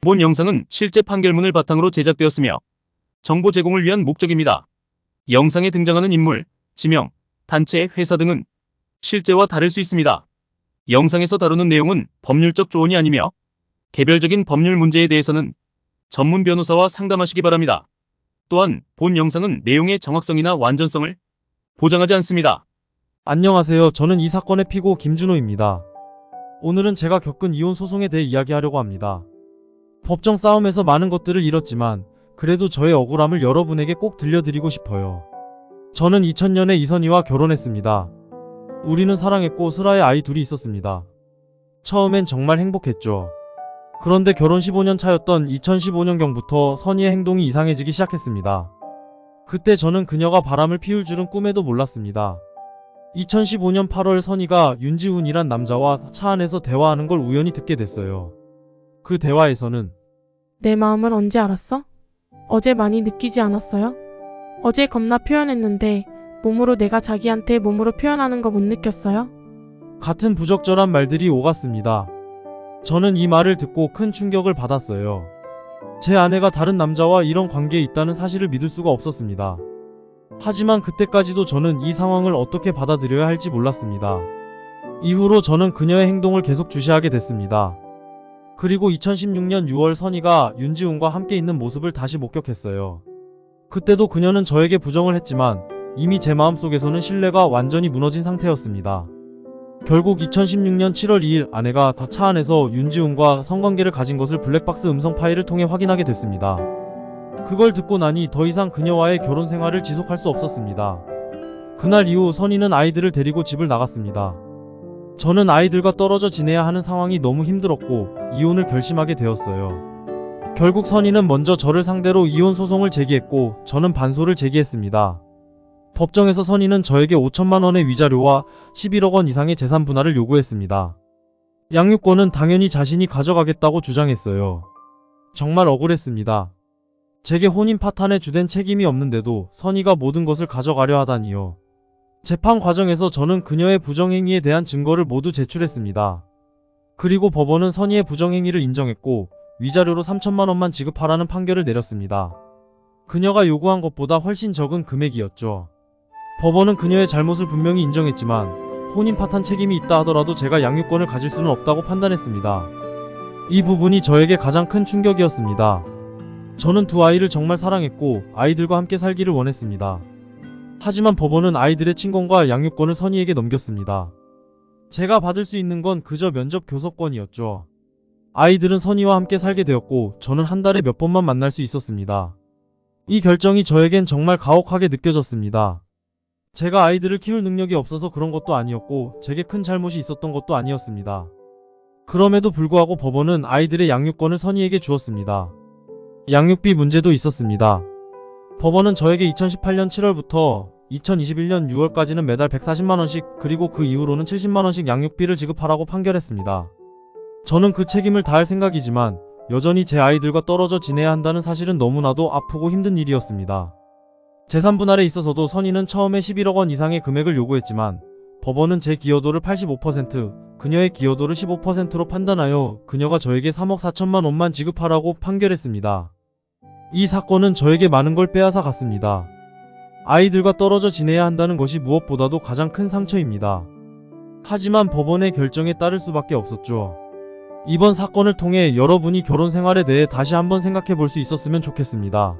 본 영상은 실제 판결문을 바탕으로 제작되었으며 정보 제공을 위한 목적입니다. 영상에 등장하는 인물, 지명, 단체, 회사 등은 실제와 다를 수 있습니다. 영상에서 다루는 내용은 법률적 조언이 아니며 개별적인 법률 문제에 대해서는 전문 변호사와 상담하시기 바랍니다. 또한 본 영상은 내용의 정확성이나 완전성을 보장하지 않습니다. 안녕하세요. 저는 이 사건의 피고 김준호입니다. 오늘은 제가 겪은 이혼 소송에 대해 이야기하려고 합니다. 법정 싸움에서 많은 것들을 잃었지만 그래도 저의 억울함을 여러분에게 꼭 들려드리고 싶어요. 저는 2000년에 이선희와 결혼했습니다. 우리는 사랑했고 슬아의 아이 둘이 있었습니다. 처음엔 정말 행복했죠. 그런데 결혼 15년 차였던 2015년경부터 선희의 행동이 이상해지기 시작했습니다. 그때 저는 그녀가 바람을 피울 줄은 꿈에도 몰랐습니다. 2015년 8월 선희가 윤지훈이란 남자와 차 안에서 대화하는 걸 우연히 듣게 됐어요. 그 대화에서는 내 마음을 언제 알았어? 어제 많이 느끼지 않았어요? 어제 겁나 표현했는데 몸으로 내가 자기한테 몸으로 표현하는 거 못 느꼈어요? 같은 부적절한 말들이 오갔습니다. 저는 이 말을 듣고 큰 충격을 받았어요. 제 아내가 다른 남자와 이런 관계에 있다는 사실을 믿을 수가 없었습니다. 하지만 그때까지도 저는 이 상황을 어떻게 받아들여야 할지 몰랐습니다. 이후로 저는 그녀의 행동을 계속 주시하게 됐습니다. 그리고 2016년 6월 선희가 윤지훈과 함께 있는 모습을 다시 목격했어요. 그때도 그녀는 저에게 부정을 했지만 이미 제 마음속에서는 신뢰가 완전히 무너진 상태였습니다. 결국 2016년 7월 2일 아내가 차 안에서 윤지훈과 성관계를 가진 것을 블랙박스 음성 파일을 통해 확인하게 됐습니다. 그걸 듣고 나니 더 이상 그녀와의 결혼 생활을 지속할 수 없었습니다. 그날 이후 선희는 아이들을 데리고 집을 나갔습니다. 저는 아이들과 떨어져 지내야 하는 상황이 너무 힘들었고 이혼을 결심하게 되었어요. 결국 선희는 먼저 저를 상대로 이혼 소송을 제기했고 저는 반소를 제기했습니다. 법정에서 선희는 저에게 5천만 원의 위자료와 11억 원 이상의 재산 분할을 요구했습니다. 양육권은 당연히 자신이 가져가겠다고 주장했어요. 정말 억울했습니다. 제게 혼인 파탄에 주된 책임이 없는데도 선희가 모든 것을 가져가려 하다니요. 재판 과정에서 저는 그녀의 부정행위에 대한 증거를 모두 제출했습니다. 그리고 법원은 선희의 부정행위를 인정했고 위자료로 3천만 원만 지급하라는 판결을 내렸습니다. 그녀가 요구한 것보다 훨씬 적은 금액이었죠. 법원은 그녀의 잘못을 분명히 인정했지만 혼인 파탄 책임이 있다 하더라도 제가 양육권을 가질 수는 없다고 판단했습니다. 이 부분이 저에게 가장 큰 충격이었습니다. 저는 두 아이를 정말 사랑했고 아이들과 함께 살기를 원했습니다. 하지만 법원은 아이들의 친권과 양육권을 선희에게 넘겼습니다. 제가 받을 수 있는 건 그저 면접 교섭권이었죠. 아이들은 선희와 함께 살게 되었고 저는 한 달에 몇 번만 만날 수 있었습니다. 이 결정이 저에겐 정말 가혹하게 느껴졌습니다. 제가 아이들을 키울 능력이 없어서 그런 것도 아니었고 제게 큰 잘못이 있었던 것도 아니었습니다. 그럼에도 불구하고 법원은 아이들의 양육권을 선희에게 주었습니다. 양육비 문제도 있었습니다. 법원은 저에게 2018년 7월부터 2021년 6월까지는 매달 140만원씩 그리고 그 이후로는 70만원씩 양육비를 지급하라고 판결했습니다. 저는 그 책임을 다할 생각이지만 여전히 제 아이들과 떨어져 지내야 한다는 사실은 너무나도 아프고 힘든 일이었습니다. 재산 분할에 있어서도 선희는 처음에 11억 원 이상의 금액을 요구했지만 법원은 제 기여도를 85%, 그녀의 기여도를 15%로 판단하여 그녀가 저에게 3억 4천만 원만 지급하라고 판결했습니다. 이 사건은 저에게 많은 걸 빼앗아 갔습니다. 아이들과 떨어져 지내야 한다는 것이 무엇보다도 가장 큰 상처입니다. 하지만 법원의 결정에 따를 수밖에 없었죠. 이번 사건을 통해 여러분이 결혼 생활에 대해 다시 한번 생각해 볼 수 있었으면 좋겠습니다.